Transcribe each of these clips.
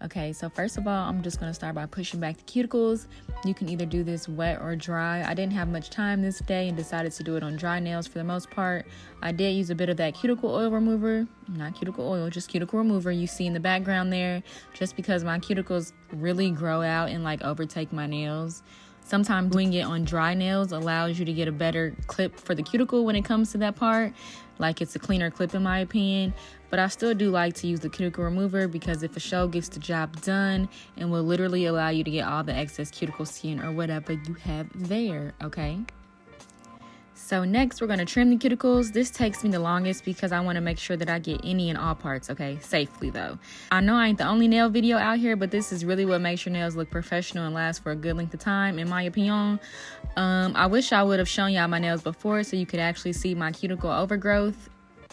Okay, so first of all, I'm just going to start by pushing back the cuticles. You can either do this wet or dry. I didn't have much time this day and decided to do it on dry nails for the most part. I did use a bit of that cuticle oil remover, not cuticle oil, just cuticle remover you see in the background there, just because my cuticles really grow out and like overtake my nails. Sometimes doing it on dry nails allows you to get a better clip for the cuticle when it comes to that part. Like, it's a cleaner clip in my opinion, but I still do like to use the cuticle remover because it for sure gets the job done and will literally allow you to get all the excess cuticle skin or whatever you have there, okay? So next, we're going to trim the cuticles. This takes me the longest because I want to make sure that I get any and all parts, okay? Safely, though. I know I ain't the only nail video out here, but this is really what makes your nails look professional and last for a good length of time, in my opinion. I wish I would have shown y'all my nails before so you could actually see my cuticle overgrowth.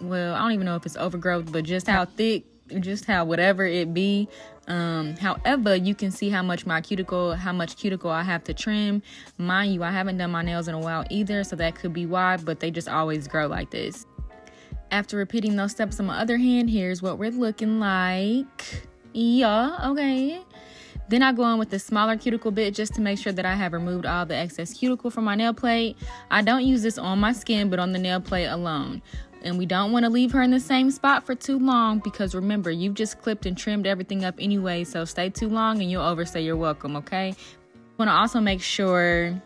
Well, I don't even know if it's overgrowth, but just how thick, just how whatever it be. However, you can see how much cuticle I have to trim. Mind you, I haven't done my nails in a while either, so that could be why, but they just always grow like this. After repeating those steps on my other hand, here's what we're looking like. Yeah, okay. Then I go on with the smaller cuticle bit just to make sure that I have removed all the excess cuticle from my nail plate. I don't use this on my skin, but on the nail plate alone. And we don't want to leave her in the same spot for too long because remember, you've just clipped and trimmed everything up anyway, so stay too long and you'll overstay your welcome, okay? You want to also make sure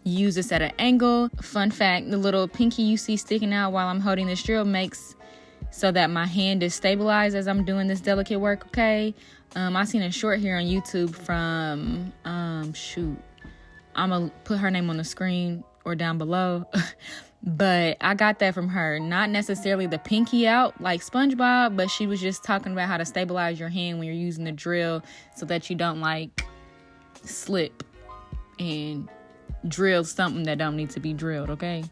you use this at an angle. Fun fact, the little pinky you see sticking out while I'm holding this drill makes so that my hand is stabilized as I'm doing this delicate work, okay? I seen a short here on YouTube from, shoot, I'm going to put her name on the screen or down below. But I got that from her. Not necessarily the pinky out like SpongeBob, but she was just talking about how to stabilize your hand when you're using the drill so that you don't like slip and drill something that don't need to be drilled, okay?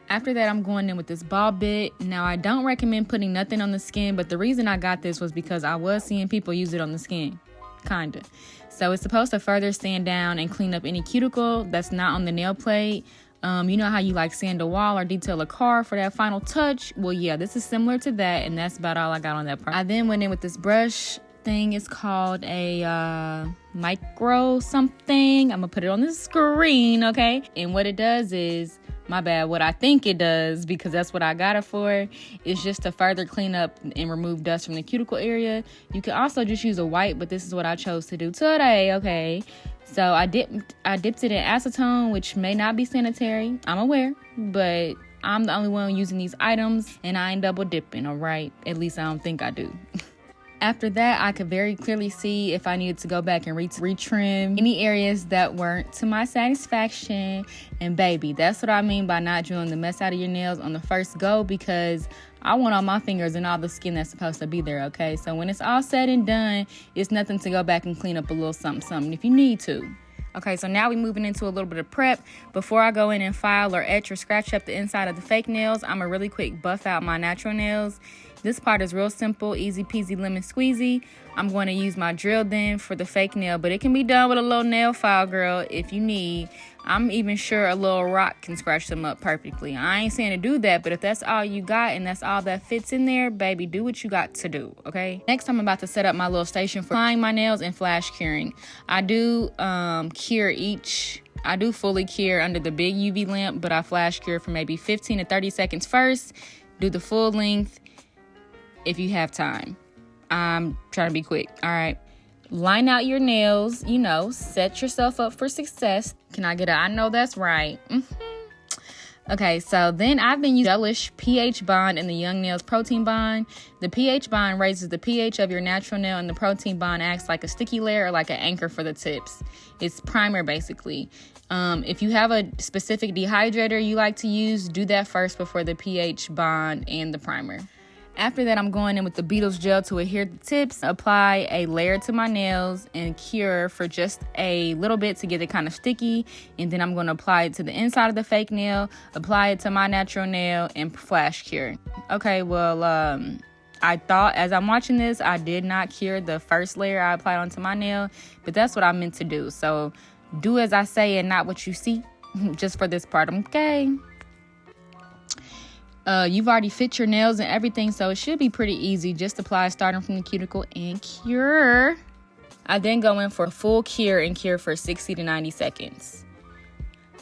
After that, I'm going in with this ball bit. Now, I don't recommend putting nothing on the skin, but the reason I got this was because I was seeing people use it on the skin, kinda. So it's supposed to further sand down and clean up any cuticle that's not on the nail plate. You know how you like sand a wall or detail a car for that final touch? Well, yeah, this is similar to that, and that's about all I got on that part. I then went in with this brush thing. It's called a micro something. I'm gonna put it on the screen, okay? And what it does is, my bad, what I think it does, because that's what I got it for, is just to further clean up and remove dust from the cuticle area. You can also just use a wipe, but this is what I chose to do today, okay? So I dipped it in acetone, which may not be sanitary, I'm aware, but I'm the only one using these items, and I ain't double dipping, all right? At least I don't think I do. After that, I could very clearly see if I needed to go back and retrim any areas that weren't to my satisfaction. And baby, that's what I mean by not drilling the mess out of your nails on the first go, because I want all my fingers and all the skin that's supposed to be there, okay? So when it's all said and done, it's nothing to go back and clean up a little something if you need to. Okay, so now we're moving into a little bit of prep. Before I go in and file or etch or scratch up the inside of the fake nails, I'm going to really quick buff out my natural nails. This part is real simple, easy peasy lemon squeezy. I'm going to use my drill then for the fake nail, but it can be done with a little nail file, girl, if you need. I'm even sure a little rock can scratch them up perfectly. I ain't saying to do that, but if that's all you got and that's all that fits in there, baby, do what you got to do, okay? Next, I'm about to set up my little station for applying my nails and flash curing. I do fully cure under the big UV lamp, but I flash cure for maybe 15 to 30 seconds first. Do the full length if you have time. I'm trying to be quick, all right? Line out your nails, set yourself up for success. Can I get I know that's right. Okay, so then I've been using Gelish pH bond and the Young Nails protein bond. The pH bond raises the pH of your natural nail, and the protein bond acts like a sticky layer or like an anchor for the tips. It's primer, basically. If you have a specific dehydrator you like to use, do that first before the pH bond and the primer. After that, I'm going in with the Beetles gel to adhere the tips, apply a layer to my nails, and cure for just a little bit to get it kind of sticky. And then I'm going to apply it to the inside of the fake nail, apply it to my natural nail, and flash cure. Okay, well, I thought as I'm watching this, I did not cure the first layer I applied onto my nail, but that's what I meant to do. So do as I say and not what you see, just for this part, okay? You've already fit your nails and everything, so it should be pretty easy. Just apply starting from the cuticle and cure. I then go in for a full cure and cure for 60 to 90 seconds.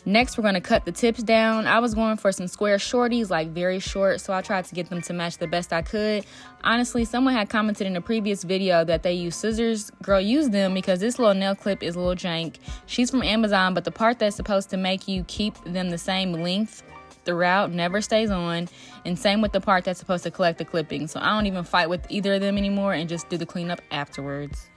Next, we're going to cut the tips down. I was going for some square shorties, like very short, so I tried to get them to match the best I could. Honestly, someone had commented in a previous video that they use scissors. Girl, use them because this little nail clip is a little jank. She's from Amazon, but the part that's supposed to make you keep them the same length throughout never stays on, and same with the part that's supposed to collect the clippings. So I don't even fight with either of them anymore and just do the cleanup afterwards.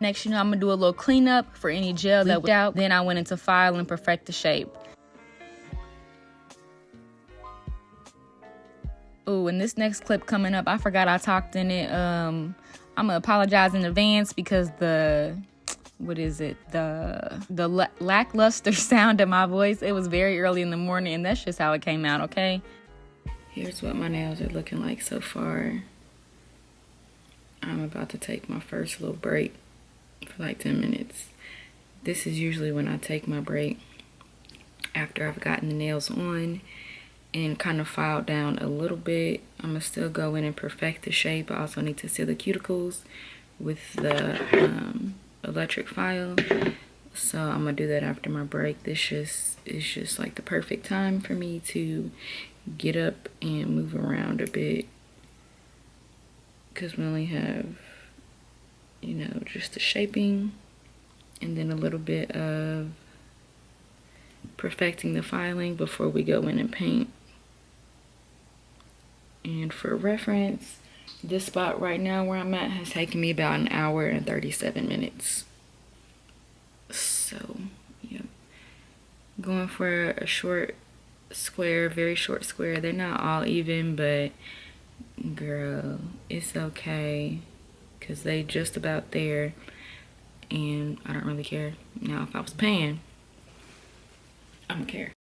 Next, I'm gonna do a little cleanup for any gel that was out. Then I went into file and perfect the shape. Ooh, and this next clip coming up, I forgot I talked in it. I'm gonna apologize in advance because the lackluster sound of my voice, it was very early in the morning, and that's just how it came out, okay? Here's what my nails are looking like so far. I'm about to take my first little break for like 10 minutes. This is usually when I take my break after I've gotten the nails on and kind of filed down a little bit. I'm gonna still go in and perfect the shape. I also need to seal the cuticles with the electric file, so I'm gonna do that after my break. This is just like the perfect time for me to get up and move around a bit because we only have, you know, just the shaping and then a little bit of perfecting the filing before we go in and paint. And for reference, this spot right now where I'm at has taken me about 1 hour and 37 minutes. So, yeah. Going for a short square, very short square. They're not all even, but girl, it's okay because they just about there, and I don't really care. Now, if I was paying, I don't care.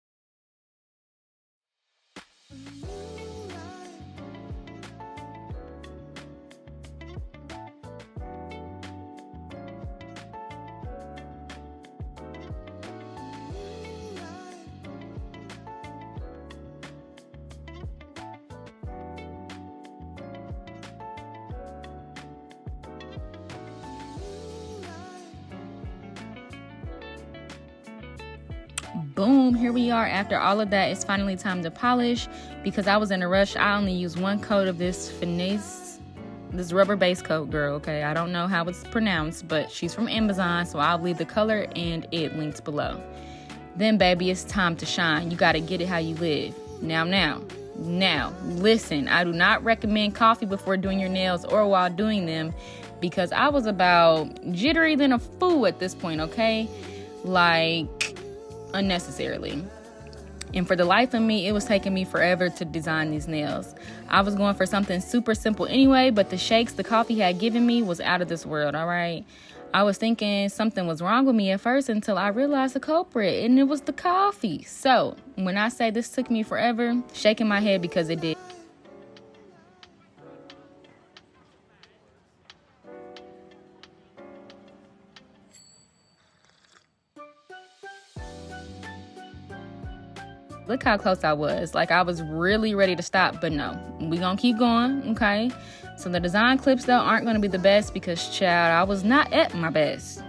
Boom, here we are. After all of that, it's finally time to polish. Because I was in a rush, I only used 1 coat of this finesse, this rubber base coat, girl, okay? I don't know how it's pronounced, but she's from Amazon, so I'll leave the color and it linked below. Then, baby, it's time to shine. You gotta get it how you live. Now, listen, I do not recommend coffee before doing your nails or while doing them because I was about jittery than a fool at this point, okay? Like, unnecessarily. And for the life of me, it was taking me forever to design these nails. I was going for something super simple anyway, but the shakes the coffee had given me was out of this world, all right? I was thinking something was wrong with me at first until I realized the culprit, and it was the coffee. So when I say this took me forever, shaking my head because it did. Look how close I was. Like, I was really ready to stop, but no. We gonna keep going, okay? So the design clips, though, aren't gonna be the best because, child, I was not at my best.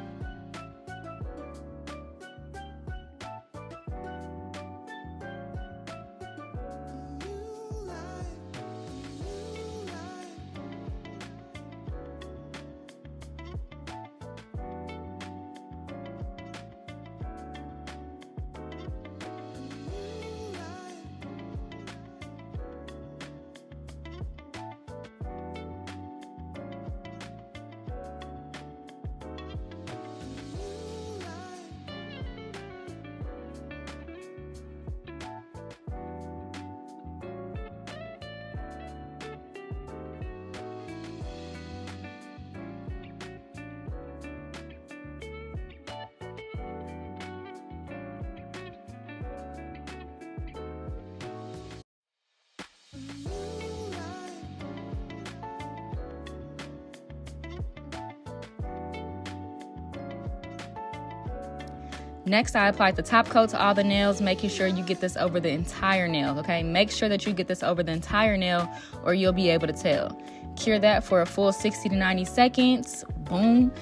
Next, I applied the top coat to all the nails, making sure you get this over the entire nail, okay? Make sure that you get this over the entire nail or you'll be able to tell. Cure that for a full 60 to 90 seconds. Boom.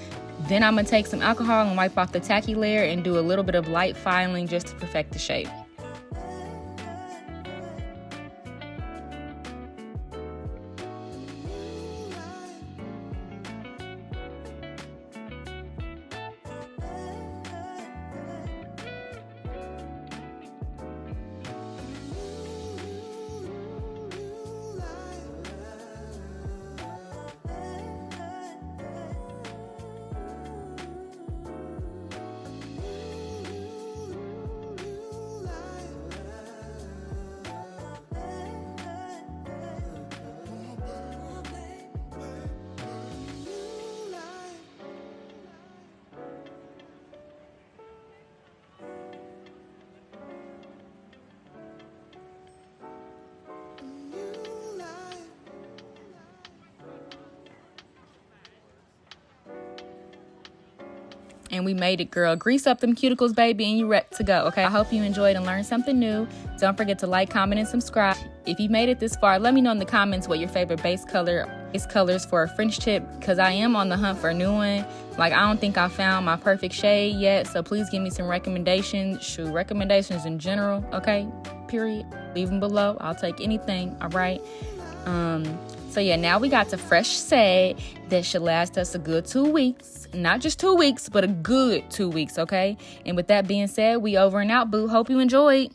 Then I'm going to take some alcohol and wipe off the tacky layer and do a little bit of light filing just to perfect the shape. And we made it, girl. Grease up them cuticles, baby, and you ready to go, okay? I hope you enjoyed and learned something new. Don't forget to like, comment, and subscribe. If you made it this far, let me know in the comments what your favorite base colors for a French tip, because I am on the hunt for a new one. Like, I don't think I found my perfect shade yet, so please give me some recommendations. Shoot, recommendations in general, okay? Period. Leave them below. I'll take anything, all right? So yeah, now we got the fresh set that should last us a good 2 weeks. Not just 2 weeks, but a good 2 weeks, okay? And with that being said, we over and out, boo. Hope you enjoyed.